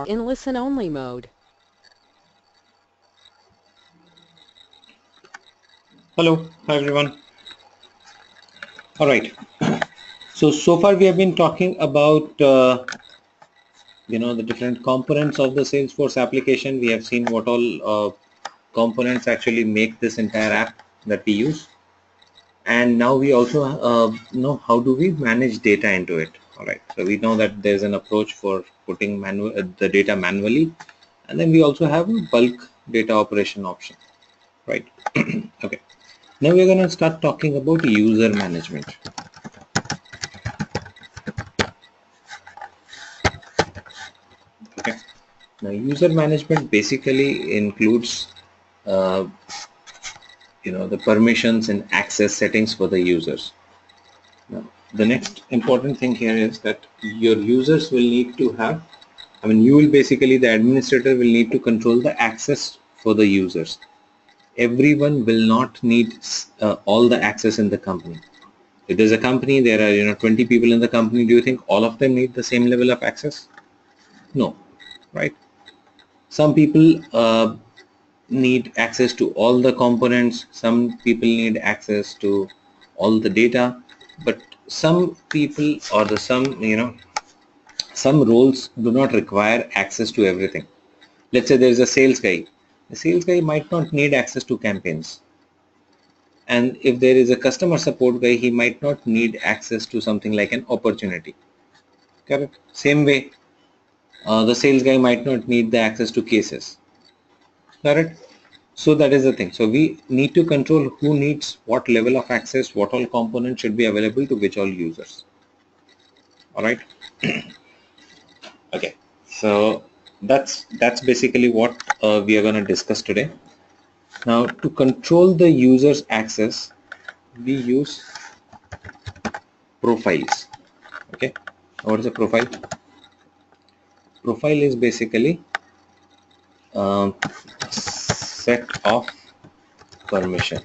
in listen-only mode. Hello, hi everyone. All right. So far we have been talking about the different components of the Salesforce application. We have seen what all components actually make this entire app that we use, and now we also know how do we manage data into it. All right. So we know that there's an approach for putting the data manually, and then we also have a bulk data operation option. Right. Okay. Now we're going to start talking about user management. Okay. Now, user management basically includes, uh, the permissions and access settings for the users. Now, the next important thing here is that your users will need to have, you will basically, the administrator will need to control the access for the users. Everyone will not need all the access in the company. If there's a company, there are 20 people in the company. Do you think all of them need the same level of access? No, right? Some people need access to all the components, some people need access to all the data, but some people or some roles do not require access to everything. Let's say there is a sales guy. The sales guy might not need access to campaigns, and if there is a customer support guy, he might not need access to something like an opportunity. Correct? Same way, the sales guy might not need the access to cases. Correct? So that is the thing. So we need to control who needs what level of access, what all components should be available to which all users. All right. Okay. So that's basically what we are going to discuss today. Now, to control the user's access, we use profiles. Okay. What is a profile? Profile is basically a set of permissions.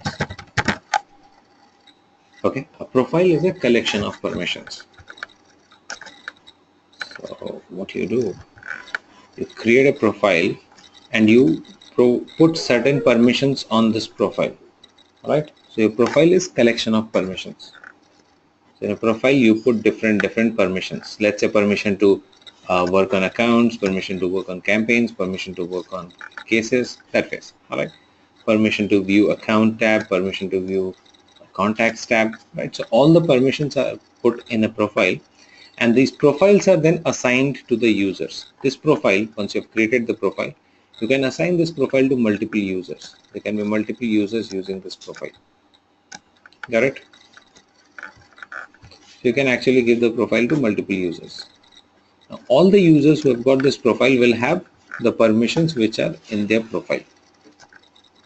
Okay. A profile is a collection of permissions. So what you do, you create a profile and you put certain permissions on this profile. Right. So your profile is collection of permissions. So in a profile you put different permissions. Let's say permission to work on accounts, permission to work on campaigns, permission to work on cases, that case. All right. Permission to view account tab, permission to view contacts tab. Right. So all the permissions are put in a profile, and these profiles are then assigned to the users. This profile, once you've created the profile, you can assign this profile to multiple users. There can be multiple users using this profile. Got it? So you can actually give the profile to multiple users. Now, all the users who have got this profile will have the permissions which are in their profile.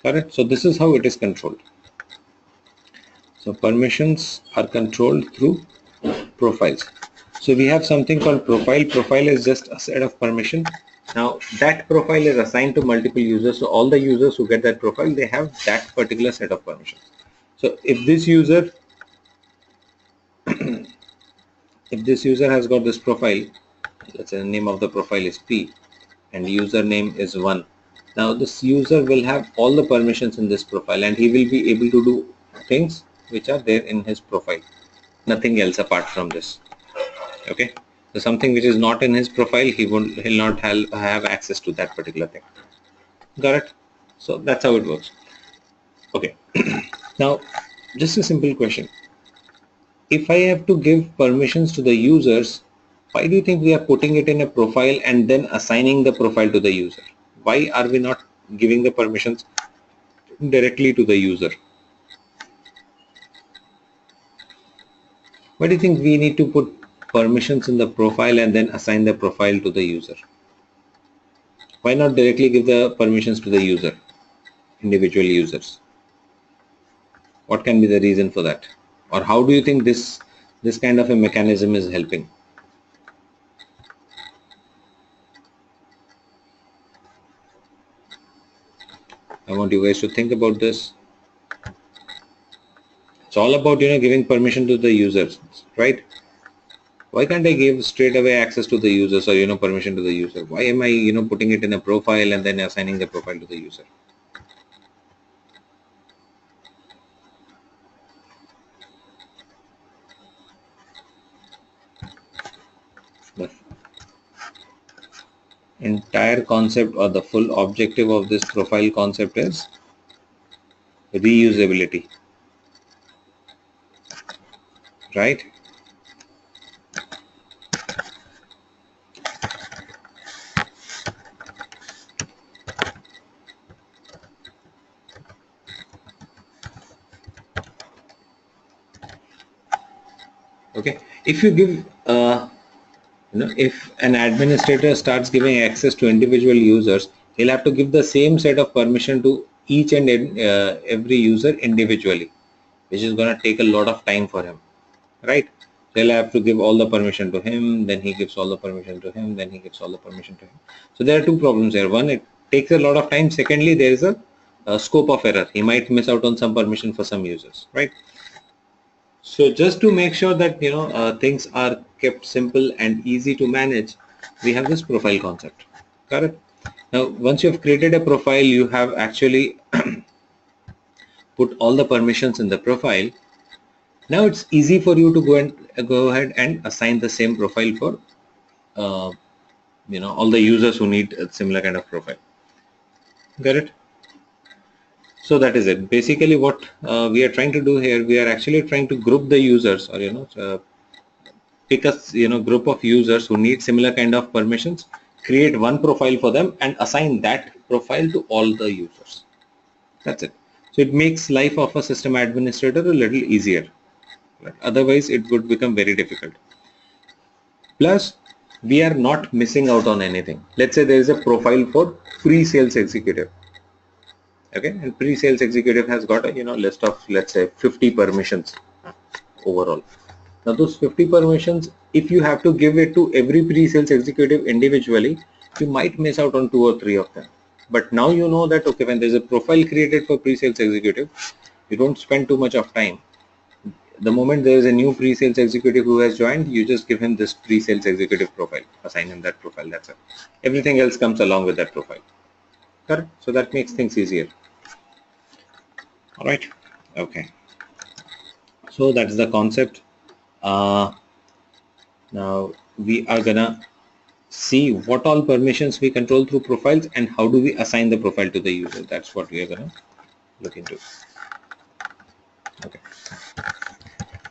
Correct? So this is how it is controlled. So permissions are controlled through profiles. So we have something called profile. Profile is just a set of permission. Now that profile is assigned to multiple users. So all the users who get that profile, they have that particular set of permissions. So if this user has got this profile, let's say the name of the profile is P and username is 1. Now this user will have all the permissions in this profile and he will be able to do things which are there in his profile. Nothing else apart from this. Okay. So something which is not in his profile, he'll not have access to that particular thing. Got it? So that's how it works. Okay. Now, just a simple question. If I have to give permissions to the users, why do you think we are putting it in a profile and then assigning the profile to the user? Why are we not giving the permissions directly to the user? Why do you think we need to put permissions in the profile and then assign the profile to the user? Why not directly give the permissions to the user, individual users? What can be the reason for that? Or how do you think this kind of a mechanism is helping? I want you guys to think about this. It's all about giving permission to the users, right? Why can't I give straight away access to the users or permission to the user? Why am I putting it in a profile and then assigning the profile to the user? The entire concept or the full objective of this profile concept is reusability, right? Okay, if you give if an administrator starts giving access to individual users, he'll have to give the same set of permission to each and every user individually, which is going to take a lot of time for him, right? They'll have to give all the permission to him, then he gives all the permission to him, then he gives all the permission to him. So there are two problems here. One, it takes a lot of time. Secondly, there is a scope of error. He might miss out on some permission for some users, right? So just to make sure that things are kept simple and easy to manage, we have this profile concept. Correct. Now, once you have created a profile, you have actually put all the permissions in the profile. Now it's easy for you to go ahead and assign the same profile for all the users who need a similar kind of profile. Got it? So that is it. Basically, what we are trying to do here, we are actually trying to group the users, or pick a group of users who need similar kind of permissions, create one profile for them, and assign that profile to all the users. That's it. So it makes life of a system administrator a little easier. Right? Otherwise, it would become very difficult. Plus, we are not missing out on anything. Let's say there is a profile for pre-sales executive. Okay, and pre-sales executive has got a list of, let's say, 50 permissions overall. Now those 50 permissions, if you have to give it to every pre-sales executive individually, you might miss out on 2 or 3 of them. But now you know that, okay, when there's a profile created for pre-sales executive, you don't spend too much of time. The moment there is a new pre-sales executive who has joined, you just give him this pre-sales executive profile, assign him that profile, that's it. Everything else comes along with that profile. Correct? So that makes things easier. All right. Okay. So that's the concept. Now we are gonna see what all permissions we control through profiles and how do we assign the profile to the user. That's what we are gonna look into. Okay.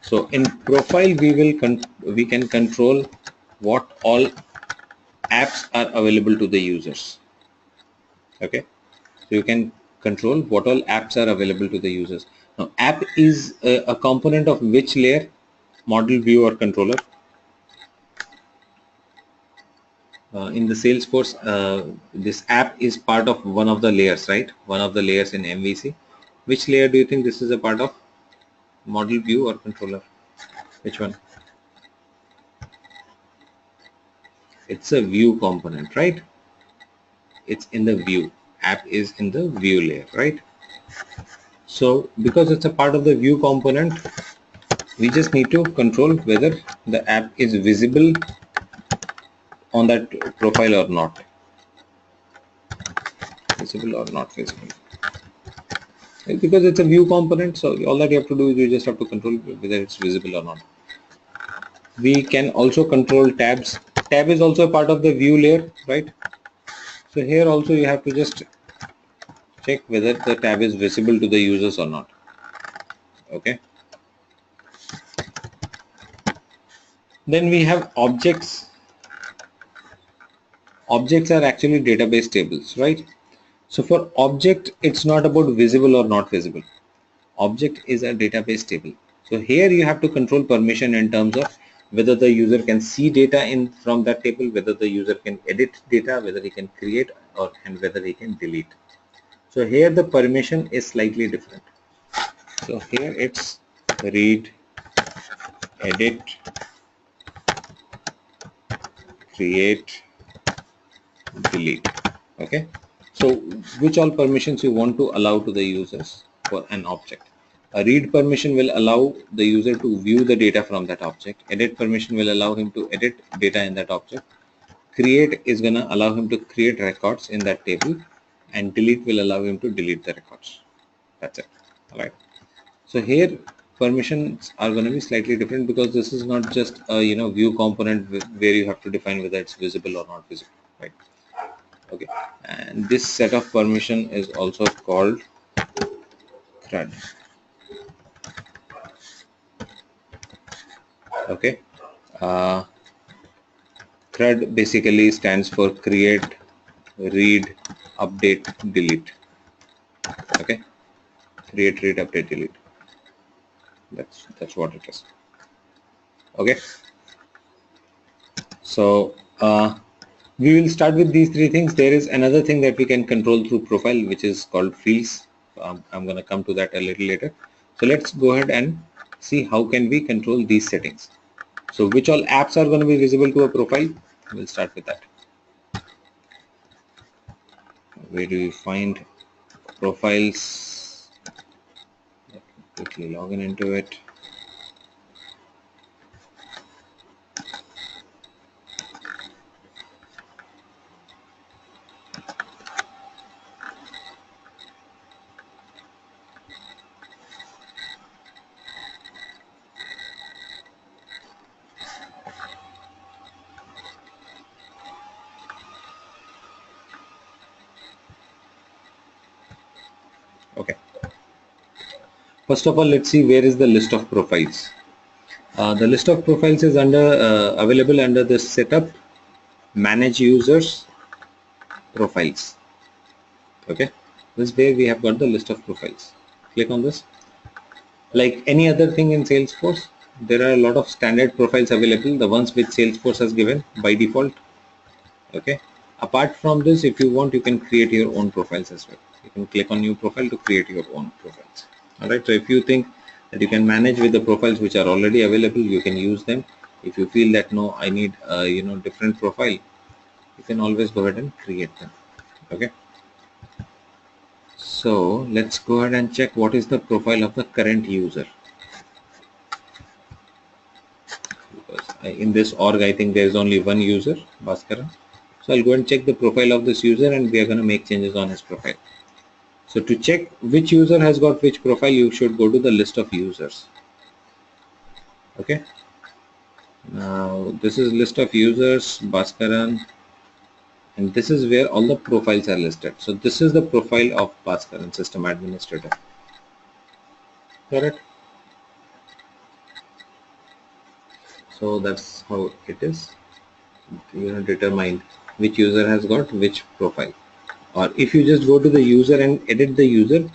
So in profile, we can control what all apps are available to the users. Okay. So you can control what all apps are available to the users. Now, app is a component of which layer? Model, view, or controller? In the Salesforce, this app is part of one of the layers, right? One of the layers in MVC. Which layer do you think this is a part of? Model, view, or controller? Which one? It's a view component, right? It's in the view. App is in the view layer, right? So because it's a part of the view component, we just need to control whether the app is visible on that profile or not. Visible or not visible. Because it's a view component, so all that you have to do is you just have to control whether it's visible or not. We can also control tabs. Tab is also a part of the view layer, right? So here also you have to just check whether the tab is visible to the users or not. Okay. Then we have objects. Objects are actually database tables, right? So for object, it's not about visible or not visible. Object is a database table. So here you have to control permission in terms of whether the user can see data in from that table, whether the user can edit data, whether he can create, and whether he can delete. So here the permission is slightly different. So here it's read, edit, create, delete. Okay. So which all permissions you want to allow to the users for an object? A read permission will allow the user to view the data from that object. Edit permission will allow him to edit data in that object. Create is going to allow him to create records in that table, and delete will allow him to delete the records. That's it. All right. So here permissions are going to be slightly different because this is not just a view component where you have to define whether it's visible or not visible, right? Okay. And this set of permission is also called thread. Okay. Uh, Thread basically stands for create, read, update, delete. Okay. Create, read, update, delete. That's what it is. Okay. So we will start with these three things. There is another thing that we can control through profile, which is called fields. I'm going to come to that a little later. So let's go ahead and see how can we control these settings. So which all apps are going to be visible to a profile? We'll start with that. Where do we find profiles? Let me quickly log into it. Okay. First of all, let's see where is the list of profiles. The list of profiles is available under the setup, manage users, profiles. Okay, this is where we have got the list of profiles. Click on this. Like any other thing in Salesforce, there are a lot of standard profiles available, the ones which Salesforce has given by default. Okay, apart from this, if you want, you can create your own profiles as well. You can click on new profile to create your own profiles. All right, so if you think that you can manage with the profiles which are already available, you can use them. If you feel that no, I need different profile, you can always go ahead and create them. Okay, so let's go ahead and check what is the profile of the current user. Because in this org, I think there is only one user, Bhaskaran. So I'll go and check the profile of this user, and we are going to make changes on his profile. So to check which user has got which profile, you should go to the list of users. Okay. Now this is list of users, Bhaskaran, and this is where all the profiles are listed. So this is the profile of Bhaskaran, system administrator. Correct. So that's how it is. Determine which user has got which profile. Or if you just go to the user and edit the user,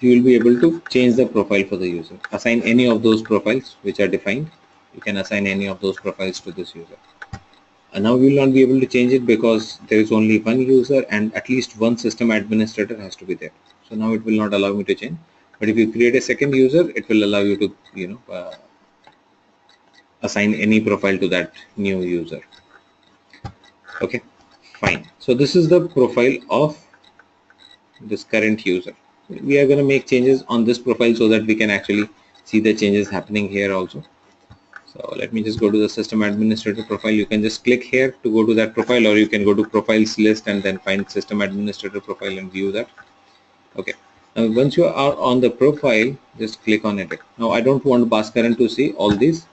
you will be able to change the profile for the user. Assign any of those profiles which are defined. You can assign any of those profiles to this user. And now we will not be able to change it because there is only one user and at least one system administrator has to be there. So now it will not allow me to change. But if you create a second user, it will allow you to assign any profile to that new user. Okay, fine. So this is the profile of this current user. We are going to make changes on this profile so that we can actually see the changes happening here also. So let me just go to the system administrator profile. You can just click here to go to that profile, or you can go to profiles list and then find system administrator profile and view that. Okay. Now once you are on the profile, just click on edit. Now I don't want Bhaskaran to see all these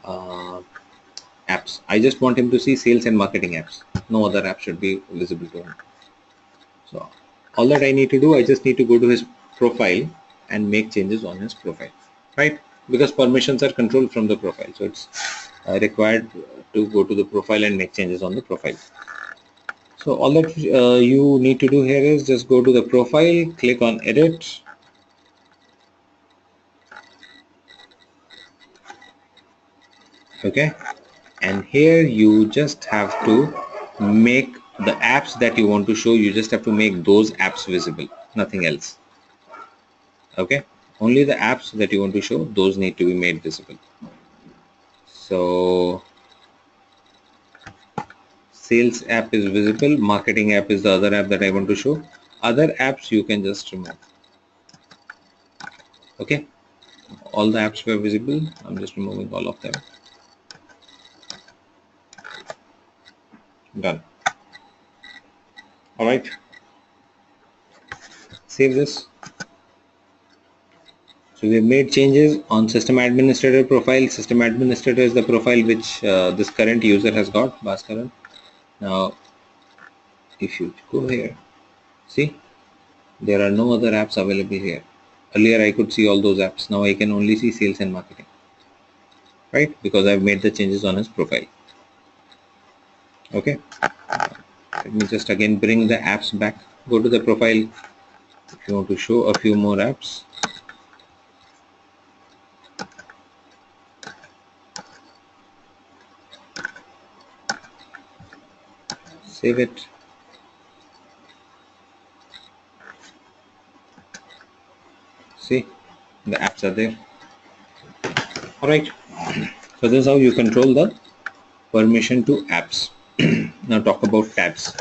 apps. I just want him to see sales and marketing apps. No other app should be visible to him. So all that I need to do, I just need to go to his profile and make changes on his profile, right? Because permissions are controlled from the profile. So it's required to go to the profile and make changes on the profile. So all that you need to do here is just go to the profile, click on edit. Okay. And here you just have to make the apps that you want to show. You just have to make those apps visible, nothing else. Okay, only the apps that you want to show, those need to be made visible. So sales app is visible, marketing app is the other app that I want to show. Other apps you can just remove. Okay, all the apps were visible. I'm just removing all of them. Done. All right, save this. So we have made changes on system administrator profile. System administrator is the profile which this current user has got, Bhaskaran. Now, if you go here, see, there are no other apps available here. Earlier I could see all those apps. Now I can only see sales and marketing, right? Because I've made the changes on his profile. Okay. Let me just again bring the apps back. Go to the profile. If you want to show a few more apps, save it. See, the apps are there. All right. So this is how you control the permission to apps. Now talk about tabs.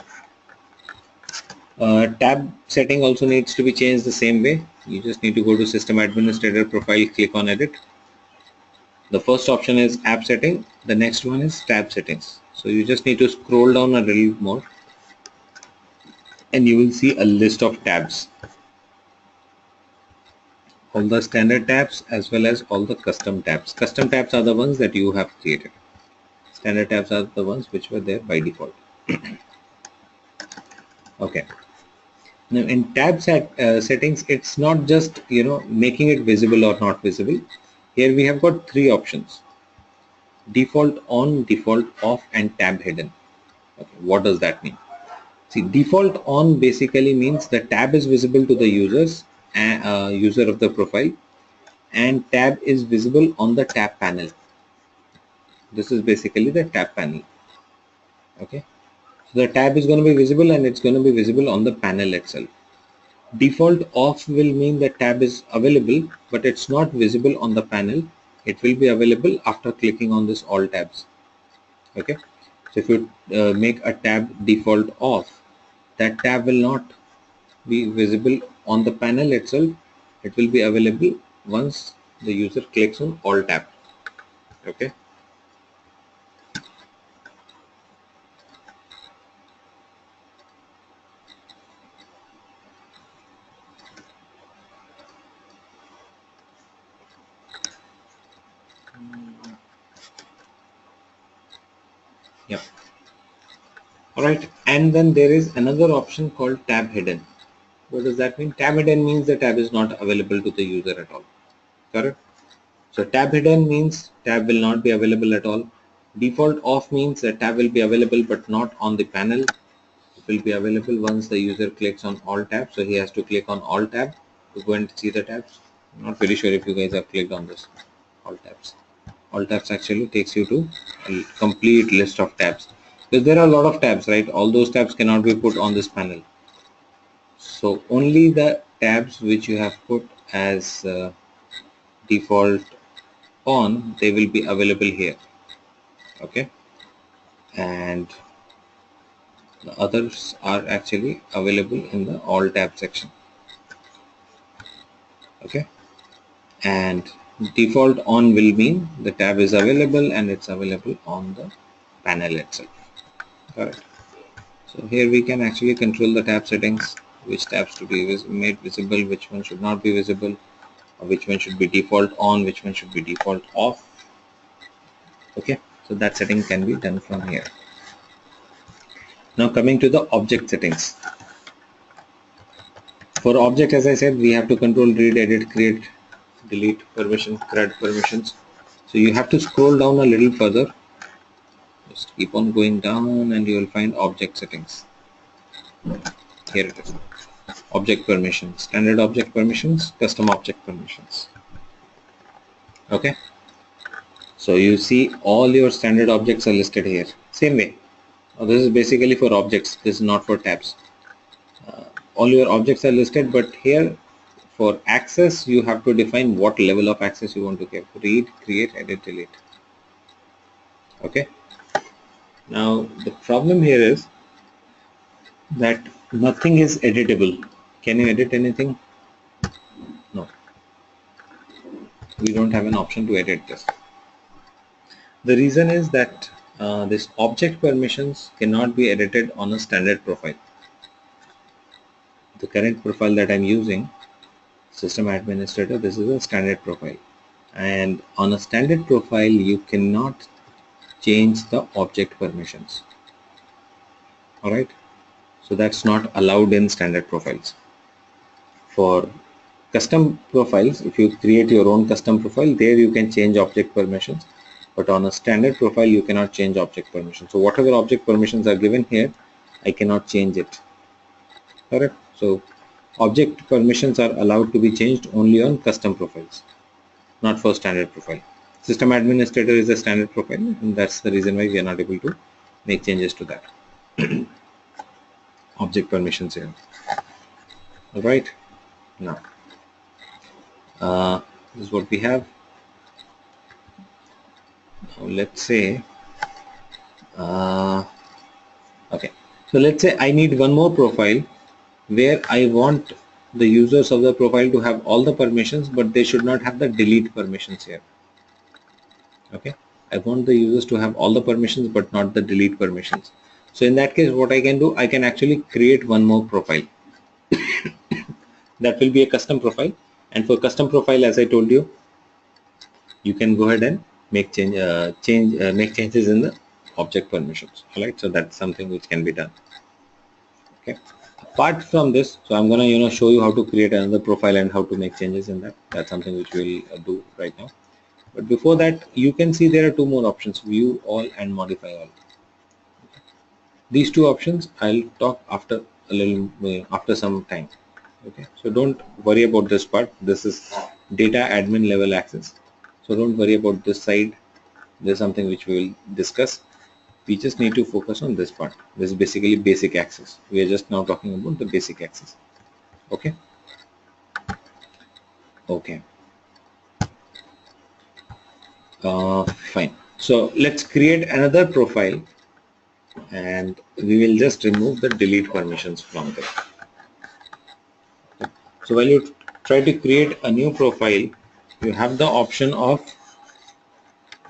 Tab setting also needs to be changed the same way. You just need to go to system administrator profile, click on edit. The first option is app setting. The next one is tab settings. So you just need to scroll down a little more and you will see a list of tabs. All the standard tabs as well as all the custom tabs. Custom tabs are the ones that you have created. Standard tabs are the ones which were there by default. Okay. Now in tab settings, it's not just making it visible or not visible. Here we have got three options: default on, default off, and tab hidden. Okay, what does that mean? See, default on basically means the tab is visible to the user of the profile, and tab is visible on the tab panel. This is basically the tab panel. Okay, so the tab is going to be visible and it's going to be visible on the panel itself. Default off will mean the tab is available, but it's not visible on the panel. It will be available after clicking on this all tabs. Okay, so if you make a tab default off, that tab will not be visible on the panel itself. It will be available once the user clicks on all tab. Okay. Yeah. All right. And then there is another option called tab hidden. What does that mean? Tab hidden means the tab is not available to the user at all. Correct? So tab hidden means tab will not be available at all. Default off means that tab will be available but not on the panel. It will be available once the user clicks on all tabs. So he has to click on all tab to go and see the tabs. I'm not very sure if you guys have clicked on this all tabs. All tabs actually takes you to a complete list of tabs. Because there are a lot of tabs, right? All those tabs cannot be put on this panel. So only the tabs which you have put as default on, they will be available here. Okay, and the others are actually available in the all tab section. Okay, and default on will mean the tab is available and it's available on the panel itself. Correct. So here we can actually control the tab settings, which tabs to be made visible, which one should not be visible, or which one should be default on, which one should be default off. Okay, so that setting can be done from here. Now coming to the object settings. For object, as I said, we have to control read, edit, create, delete, permission, CRUD permissions. So you have to scroll down a little further. Just keep on going down and you will find object settings. Here it is. Object permissions, standard object permissions, custom object permissions. Okay. So you see all your standard objects are listed here. Same way. Now this is basically for objects. This is not for tabs. All your objects are listed, but here for access you have to define what level of access you want to give: read, create, edit, delete. Okay, now the problem here is that nothing is editable. Can you edit anything? No. we don't have an option to edit this. The reason is that this object permissions cannot be edited on a standard profile. The current profile that I'm using, system administrator, this is a standard profile, and on a standard profile you cannot change the object permissions. All right, so that's not allowed in standard profiles. For custom profiles, if you create your own custom profile, there you can change object permissions, but on a standard profile you cannot change object permissions. So whatever object permissions are given here, I cannot change it. Correct. So object permissions are allowed to be changed only on custom profiles, not for standard profile. System administrator is a standard profile, and that's the reason why we are not able to make changes to that object permissions here. All right, now this is what we have. Now let's say okay, so let's say I need one more profile where I want the users of the profile to have all the permissions, but they should not have the delete permissions here. Okay, I want the users to have all the permissions but not the delete permissions. So in that case, what I can do, I can actually create one more profile. That will be a custom profile, and for custom profile, as I told you, you can go ahead and make changes in the object permissions. All right, so that's something which can be done. Okay, apart from this, so I'm gonna show you how to create another profile and how to make changes in that. That's something which we'll do right now. But before that, you can see there are two more options: view all and modify all. These two options I'll talk after a little after some time. Okay, so don't worry about this part. This is data admin level access, so don't worry about this side. There's something which we will discuss. We just need to focus on this part. This is basically basic access. We are just now talking about the basic access. Okay, okay, fine. So let's create another profile, and we will just remove the delete permissions from there. So while you try to create a new profile, you have the option of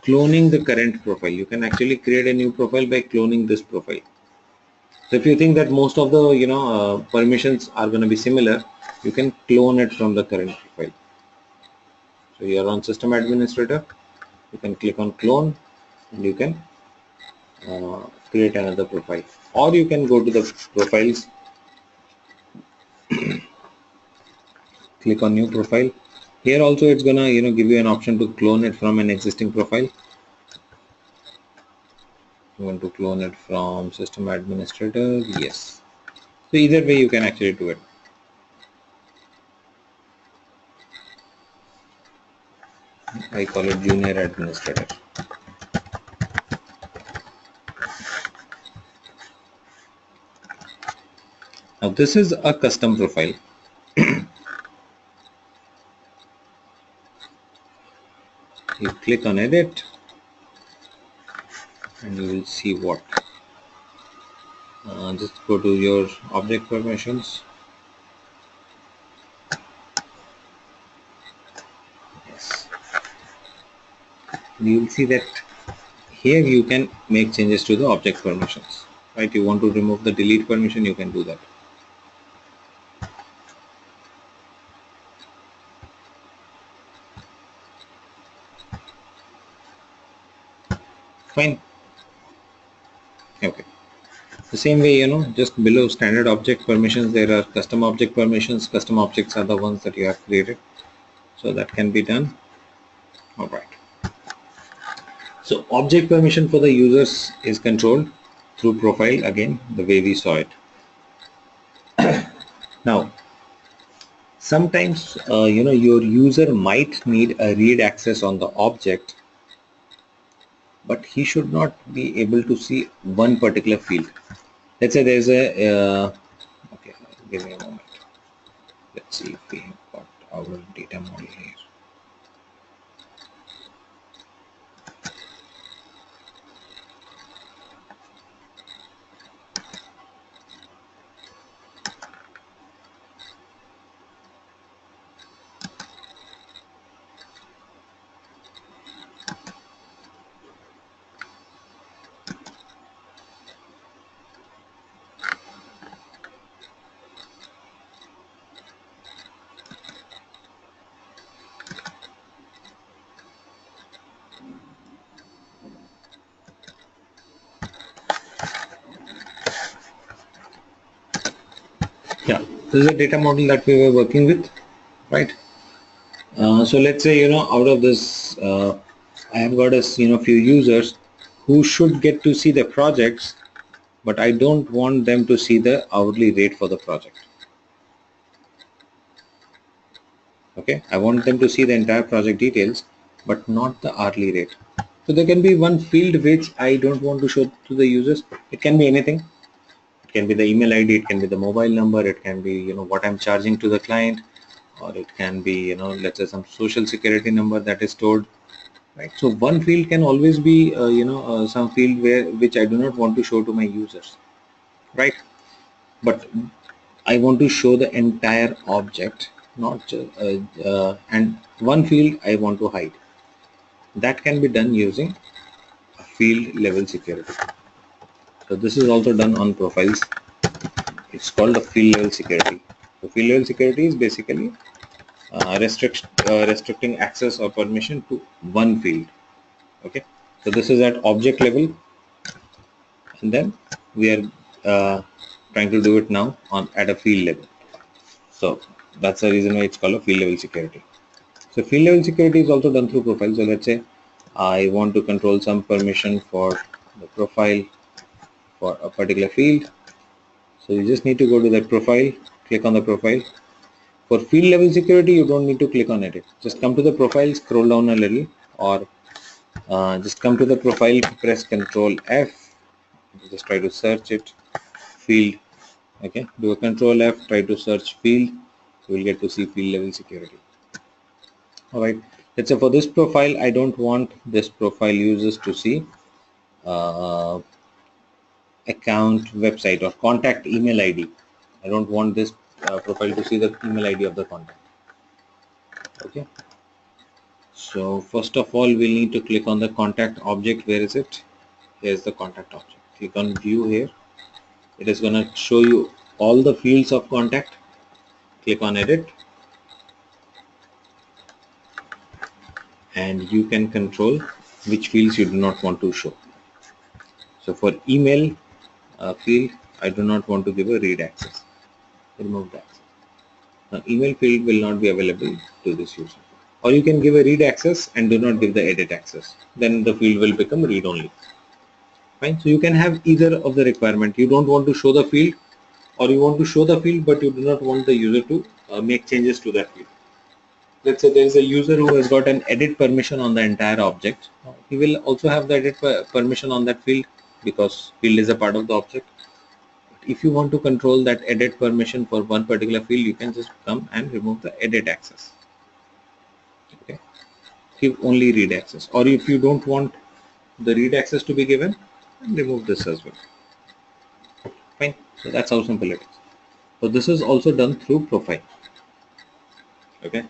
cloning the current profile. You can actually create a new profile by cloning this profile. So if you think that most of the permissions are going to be similar, you can clone it from the current profile. So you are on system administrator, you can click on clone, and you can create another profile, or you can go to the profiles, click on new profile. Here also it's gonna give you an option to clone it from an existing profile. You want to clone it from system administrator, yes. So either way you can actually do it. I call it junior administrator. Now this is a custom profile. You click on edit and you will see what. Just go to your object permissions. Yes. You will see that here you can make changes to the object permissions. Right? You want to remove the delete permission, you can do that. Fine. Okay. The same way, just below standard object permissions, there are custom object permissions. Custom objects are the ones that you have created. So that can be done. All right. So object permission for the users is controlled through profile, again, the way we saw it. Now, sometimes, your user might need a read access on the object, but he should not be able to see one particular field. Let's say there's okay, give me a moment. Let's see if we have got our data model here. Yeah, this is a data model that we were working with, right? So let's say, out of this, I have got a few users who should get to see the projects, but I don't want them to see the hourly rate for the project. Okay, I want them to see the entire project details, but not the hourly rate. So there can be one field which I don't want to show to the users. It can be anything. It can be the email ID, it can be the mobile number, it can be what I'm charging to the client, or it can be let's say some social security number that is stored, right? So one field can always be some field which I do not want to show to my users, right? But I want to show the entire object, not and one field I want to hide. That can be done using a field level security. So this is also done on profiles. It's called a field level security. So field level security is basically restricting access or permission to one field. Okay, so this is at object level, and then we are trying to do it now on at a field level. So that's the reason why it's called a field level security. So field level security is also done through profile. So let's say I want to control some permission for the profile for a particular field. So you just need to go to that profile, click on the profile. For field level security, you don't need to click on edit. Just come to the profile, scroll down a little, or just come to the profile, press Control F, just try to search it, field. Okay, do a Control F, try to search field. So we'll get to see field level security. All right. Let's say for this profile, I don't want this profile users to see uh, account, website, or contact email ID. I don't want this profile to see the email ID of the contact. Okay. So first of all, we'll need to click on the contact object. Where is it? Here's the contact object. Click on view here. It is going to show you all the fields of contact. Click on edit, and you can control which fields you do not want to show. So for email field, I do not want to give a read access. Remove the access. Now email field will not be available to this user. Or you can give a read access and do not give the edit access. Then the field will become read only. Fine. So you can have either of the requirement. You don't want to show the field, or you want to show the field but you do not want the user to make changes to that field. Let's say there is a user who has got an edit permission on the entire object. He will also have the edit permission on that field because field is a part of the object. If you want to control that edit permission for one particular field, you can just come and remove the edit access. Okay, give only read access, or if you don't want the read access to be given, remove this as well. Fine. So that's how simple it is. So this is also done through profile. Okay,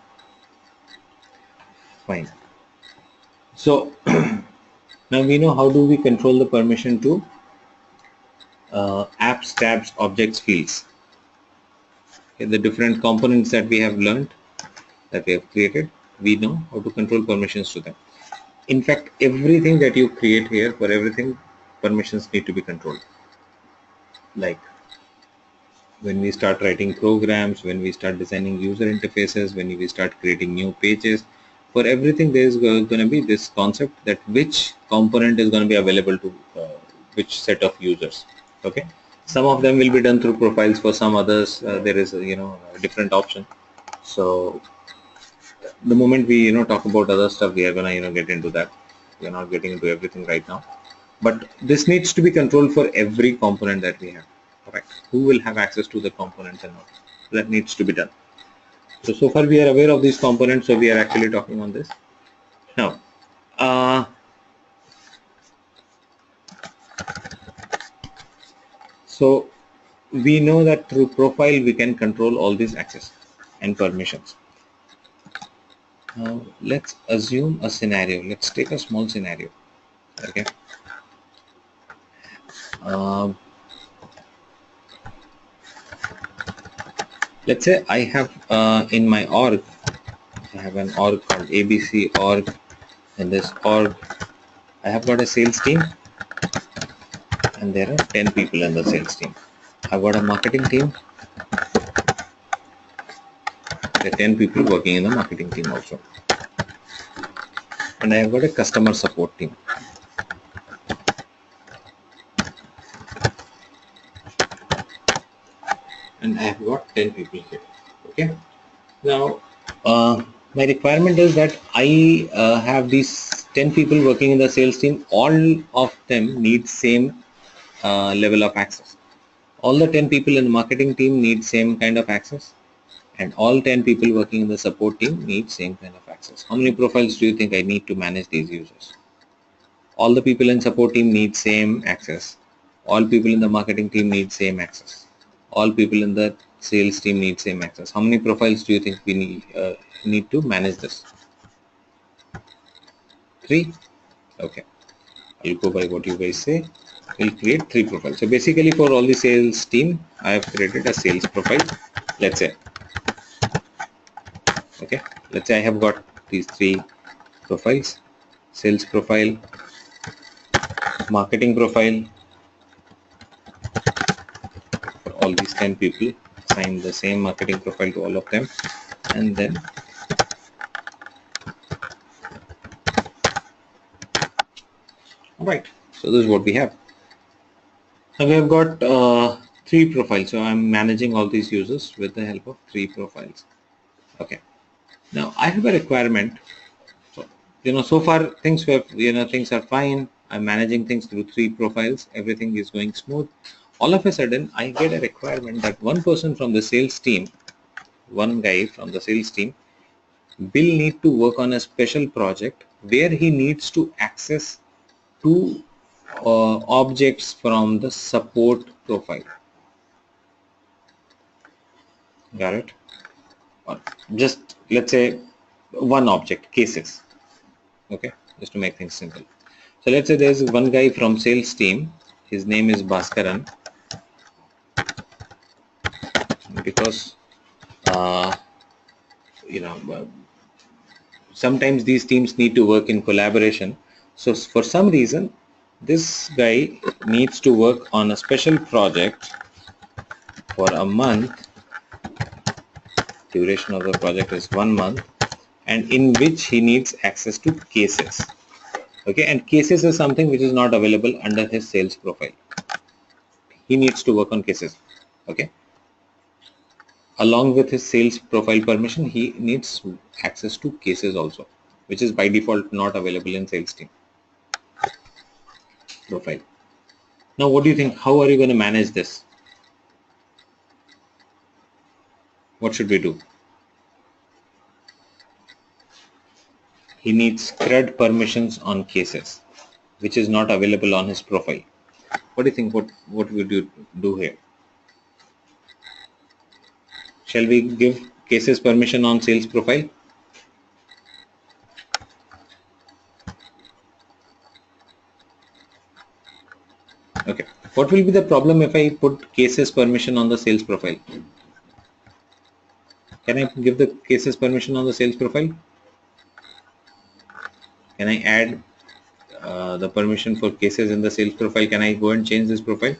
fine. So now we know how do we control the permission to apps, tabs, objects, fields. Okay, the different components that we have learned, that we have created, we know how to control permissions to them. In fact, everything that you create here, for everything, permissions need to be controlled. Like when we start writing programs, when we start designing user interfaces, when we start creating new pages, for everything there is going to be this concept that which component is going to be available to which set of users. Okay, some of them will be done through profiles. For some others, there is a different option. So the moment we talk about other stuff, we are gonna get into that. We are not getting into everything right now, but this needs to be controlled for every component that we have. Correct. Who will have access to the components and all that needs to be done. So far we are aware of these components, so we are actually talking on this now. So we know that through profile we can control all these access and permissions. Now let's assume a scenario. Let's take a small scenario. Okay. Let's say I have in my org, I have an org called ABC org. In this org, I have got a sales team, and there are 10 people in the sales team. I've got a marketing team, There are 10 people working in the marketing team also. And I have got a customer support team. And I have got 10 people here. Okay. Now, my requirement is that I have these 10 people working in the sales team. All of them need same level of access. All the 10 people in the marketing team need same kind of access, and all 10 people working in the support team need same kind of access. How many profiles do you think I need to manage these users? All the people in support team need same access. All people in the marketing team need same access. All people in the sales team need same access. How many profiles do you think we need to manage this? 3? Okay. I'll go by what you guys say. We'll create 3 profiles. So basically for all the sales team, I have created a sales profile. Let's say, okay, let's say I have got these 3 profiles: sales profile, marketing profile. For all these 10 people, assign the same marketing profile to all of them, and then right. So this is what we have. Now we have got 3 profiles. So I'm managing all these users with the help of 3 profiles. Okay. Now I have a requirement. So, so far things are fine. I'm managing things through 3 profiles. Everything is going smooth. All of a sudden, I get a requirement that one person from the sales team, one guy from the sales team, will need to work on a special project where he needs to access 2 objects from the support profile. Got it? Or just let's say one object, cases. Okay, just to make things simple. So let's say there's one guy from sales team. His name is Bhaskaran, because sometimes these teams need to work in collaboration. So for some reason, this guy needs to work on a special project for a month. Duration of the project is 1 month, and in which he needs access to cases. Okay, and cases is something which is not available under his sales profile. He needs to work on cases. Okay, along with his sales profile permission, he needs access to cases also, which is by default not available in sales team profile. Now what do you think? How are you going to manage this? What should we do? He needs CRUD permissions on cases, which is not available on his profile. What do you think? What would you do here? Shall we give cases permission on sales profile? Okay. What will be the problem if I put cases permission on the sales profile? Can I give the cases permission on the sales profile? Can I add the permission for cases in the sales profile? Can I go and change this profile?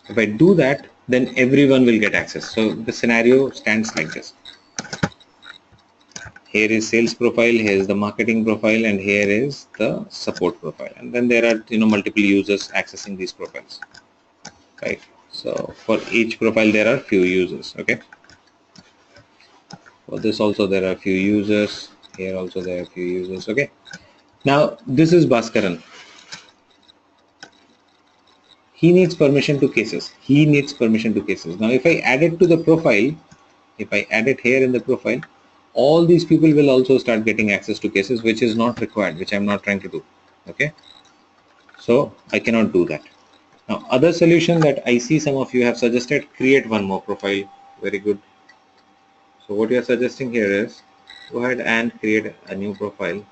If I do that, then everyone will get access. So the scenario stands like this. Here is sales profile, here is the marketing profile, and here is the support profile. And then there are multiple users accessing these profiles. Right. So for each profile there are few users. Okay. For this also there are few users. Here also there are few users. Okay. Now this is Bhaskaran. He needs permission to cases. He needs permission to cases. Now if I add it to the profile, if I add it here in the profile, all these people will also start getting access to cases, which is not required, which I'm not trying to do. Okay. So I cannot do that. Now other solution that I see some of you have suggested, create one more profile. Very good. So what you are suggesting here is go ahead and create a new profile.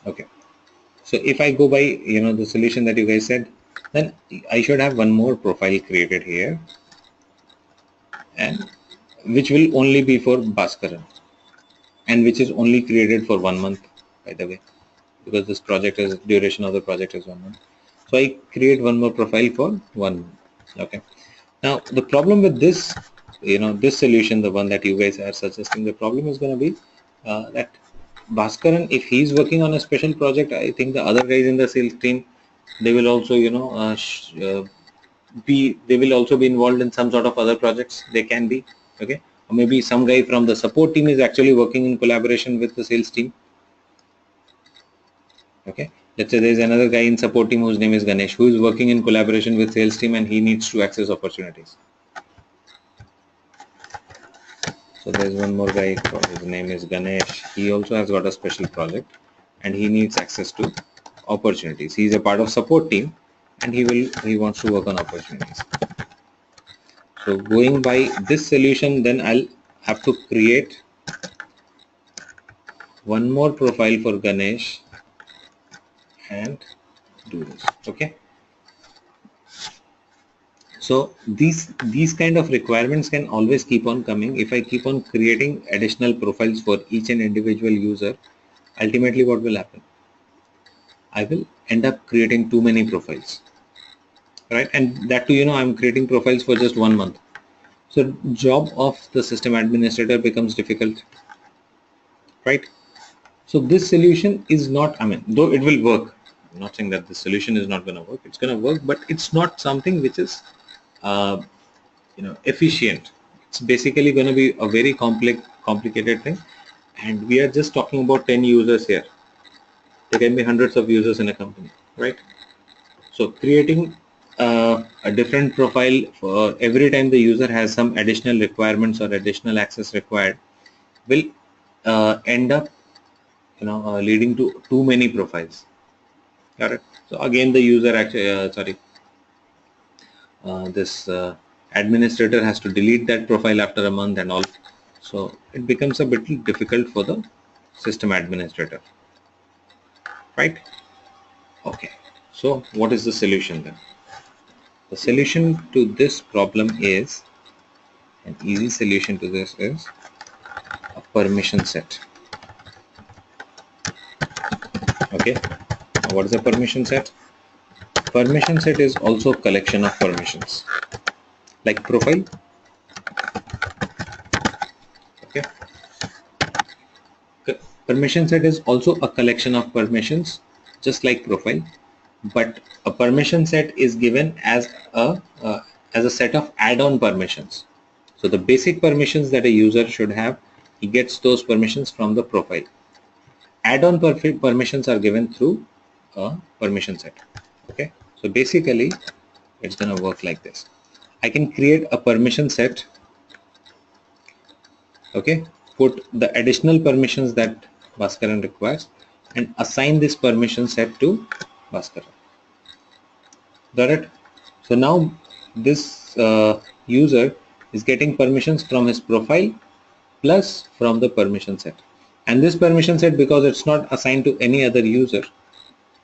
Okay. So if I go by the solution that you guys said, then I should have one more profile created here, and which will only be for Bhaskaran, and which is only created for 1 month, by the way, because this project is duration of the project is 1 month. So I create one more profile for one. Okay. Now the problem with this, this solution, the one that you guys are suggesting, the problem is going to be that Bhaskaran, if he's working on a special project, I think the other guys in the sales team, they will also, they will also be involved in some sort of other projects. They can be, okay, or maybe some guy from the support team is actually working in collaboration with the sales team. Okay, let's say there's another guy in support team whose name is Ganesh, who is working in collaboration with sales team, and he needs to access opportunities. So there's one more guy, his name is Ganesh. He also has got a special project and he needs access to opportunities. He's a part of support team and he wants to work on opportunities. So going by this solution, then I'll have to create one more profile for Ganesh and do this. Okay. So these kind of requirements can always keep on coming. If I keep on creating additional profiles for each and individual user, ultimately what will happen? I will end up creating too many profiles, right? And that too, I'm creating profiles for just 1 month. So job of the system administrator becomes difficult, right? So this solution is not, though it will work. I'm not saying that the solution is not going to work. It's going to work, but it's not something which is, efficient. It's basically going to be a very complicated thing. And we are just talking about 10 users here. There can be hundreds of users in a company, right? So creating a different profile for every time the user has some additional requirements or additional access required will end up, leading to too many profiles. Got it? So again, the user actually, this administrator has to delete that profile after a month and all. So it becomes a bit difficult for the system administrator, right? Okay. So what is the solution then? The solution to this problem is, an easy solution to this is a permission set. Okay. Now what is a permission set? Permission set is also a collection of permissions, like profile. Okay. Permission set is also a collection of permissions, just like profile, but a permission set is given as a set of add-on permissions. So the basic permissions that a user should have, he gets those permissions from the profile. Add-on permissions are given through a permission set. Okay, so basically it's going to work like this. I can create a permission set. Okay, put the additional permissions that Bhaskaran requires and assign this permission set to Bhaskaran. Got it? So now this user is getting permissions from his profile plus from the permission set. And this permission set, because it's not assigned to any other user,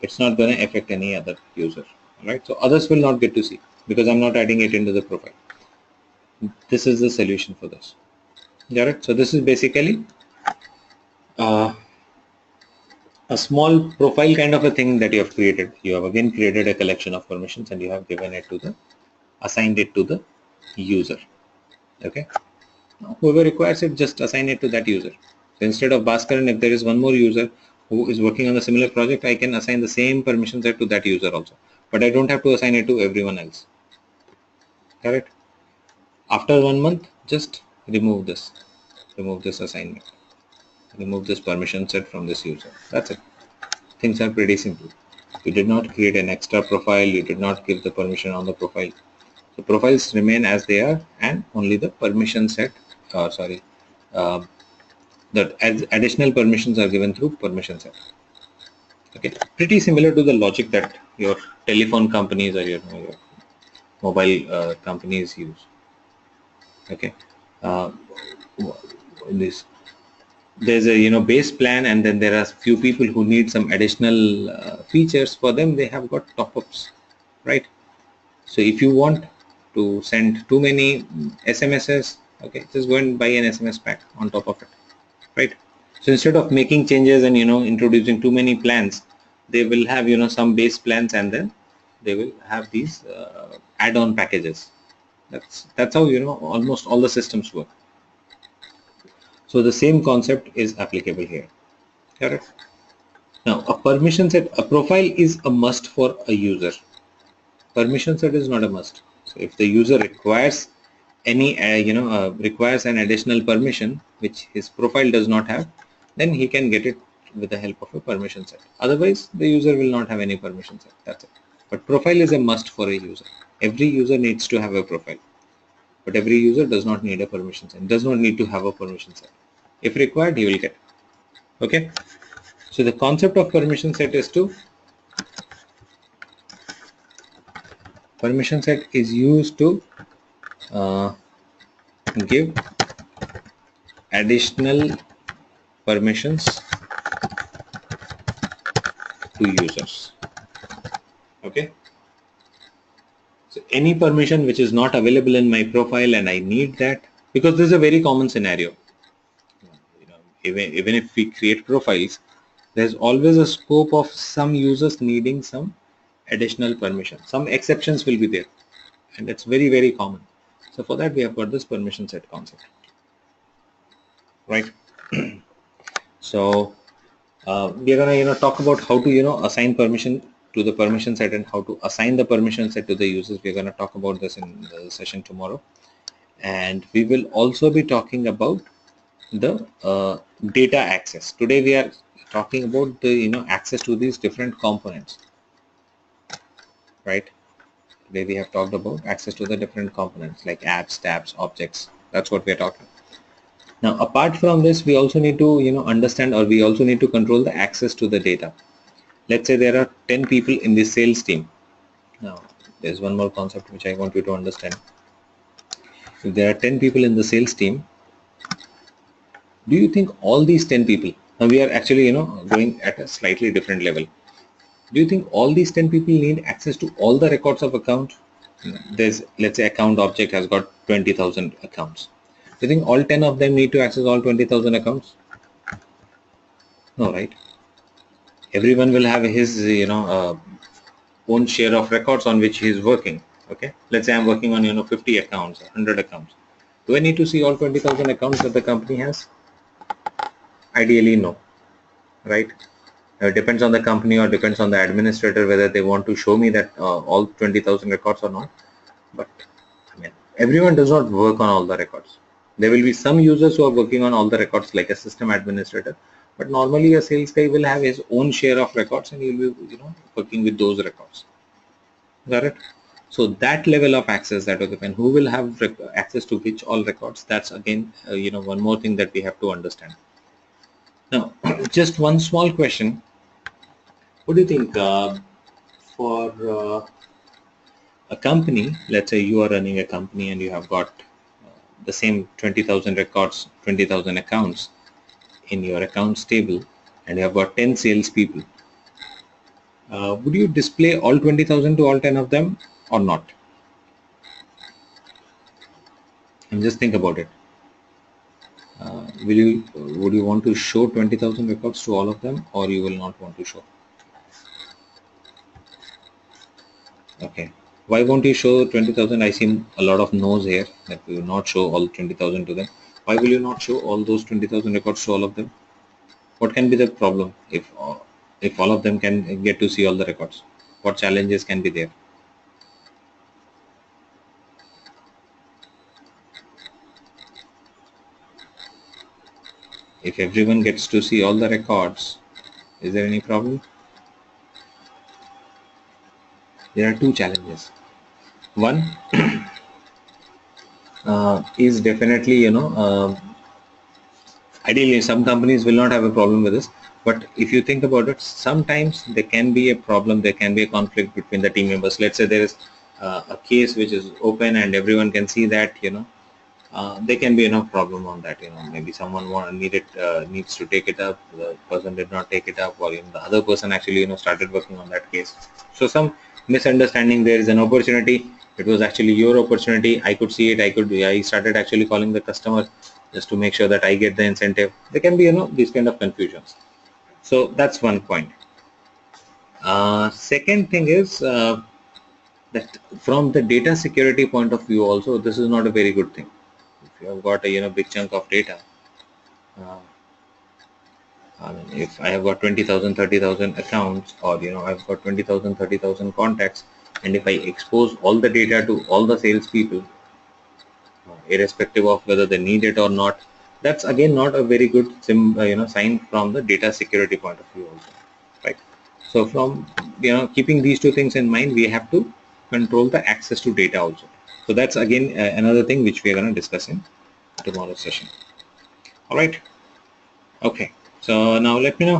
it's not going to affect any other user. Right? So others will not get to see because I'm not adding it into the profile. This is the solution for this. Got it? So this is basically a small profile kind of a thing that you have created. You have again created a collection of permissions and you have given it to the, assigned it to the user. Okay. Now, whoever requires it, just assign it to that user. So instead of Bhaskaran, if there is one more user who is working on a similar project, I can assign the same permission set to that user also. But I don't have to assign it to everyone else. Correct? After 1 month, just remove this assignment. Remove this permission set from this user. That's it. Things are pretty simple. You did not create an extra profile. You did not give the permission on the profile. The profiles remain as they are, and only the permission set, that additional permissions are given through permission set. Okay, pretty similar to the logic that your telephone companies or your mobile companies use. Okay, there's a base plan, and then there are few people who need some additional features. For them, they have got top-ups, right? So if you want to send too many SMSs, okay, just go and buy an SMS pack on top of it, right? So instead of making changes and introducing too many plans, they will have some base plans, and then they will have these add-on packages. That's how almost all the systems work. So the same concept is applicable here. Correct. Now a permission set, a profile is a must for a user. Permission set is not a must. So if the user requires any requires an additional permission which his profile does not have, then he can get it with the help of a permission set. Otherwise the user will not have any permission set. That's it. But profile is a must for a user. Every user needs to have a profile, but every user does not need a permission set, does not need to have a permission set. If required, he will get. Okay. So the concept of permission set is permission set is used to give additional permissions to users. Okay. So any permission which is not available in my profile and I need that, because this is a very common scenario. Even if we create profiles, there's always a scope of some users needing some additional permission. Some exceptions will be there, and it's very, very common. So for that we have got this permission set concept, right? So we are gonna talk about how to assign permission to the permission set and how to assign the permission set to the users. We're going to talk about this in the session tomorrow, and we will also be talking about the data access. Today we are talking about the access to these different components, right? Today we have talked about access to the different components like apps, tabs, objects. That's what we are talking. Now apart from this, we also need to understand, or we also need to control the access to the data. Let's say there are 10 people in the sales team. Now there's one more concept which I want you to understand. If there are 10 people in the sales team, do you think all these 10 people, now we are actually going at a slightly different level, do you think all these 10 people need access to all the records of account? There's, let's say, account object has got 20,000 accounts. Do you think all 10 of them need to access all 20,000 accounts? No, right? Everyone will have his own share of records on which he is working. Okay, let's say I'm working on 50 accounts, 100 accounts. Do I need to see all 20,000 accounts that the company has? Ideally no, right? It depends on the company or depends on the administrator whether they want to show me that all 20,000 records or not. But I mean, everyone does not work on all the records. There will be some users who are working on all the records like a system administrator, but normally a sales guy will have his own share of records and he will be working with those records. Got it? So that level of access that will depend who will have access to which all records. That's again one more thing that we have to understand. Now just one small question. What do you think for a company, let's say you are running a company and you have got the same 20,000 records, 20,000 accounts in your accounts table, and you have got 10 sales people. Would you display all 20,000 to all 10 of them or not? And just think about it. Would you want to show 20,000 records to all of them, or you will not want to show? Okay. Why won't you show 20,000? I see a lot of no's here that we will not show all 20,000 to them. Why will you not show all those 20,000 records to all of them? What can be the problem if all of them can get to see all the records? What challenges can be there? If everyone gets to see all the records, is there any problem? There are two challenges. One is definitely ideally some companies will not have a problem with this, but if you think about it, sometimes there can be a problem, there can be a conflict between the team members. Let's say there is a case which is open and everyone can see that there can be no problem on that. Maybe someone needs to take it up, the person did not take it up, or the other person actually started working on that case. So some misunderstanding, there is an opportunity, it was actually your opportunity, I could see it, I started actually calling the customer just to make sure that I get the incentive. There can be these kind of confusions. So that's one point. Second thing is that from the data security point of view also, this is not a very good thing. If you have got a big chunk of data, uh, I mean, if I have got 20,000, 30,000 accounts, or I've got 20,000, 30,000 contacts, and if I expose all the data to all the salespeople, irrespective of whether they need it or not, that's again not a very good sign from the data security point of view also, right? So from keeping these two things in mind, we have to control the access to data also. So that's again another thing which we are going to discuss in tomorrow's session. All right. Okay. So now let me know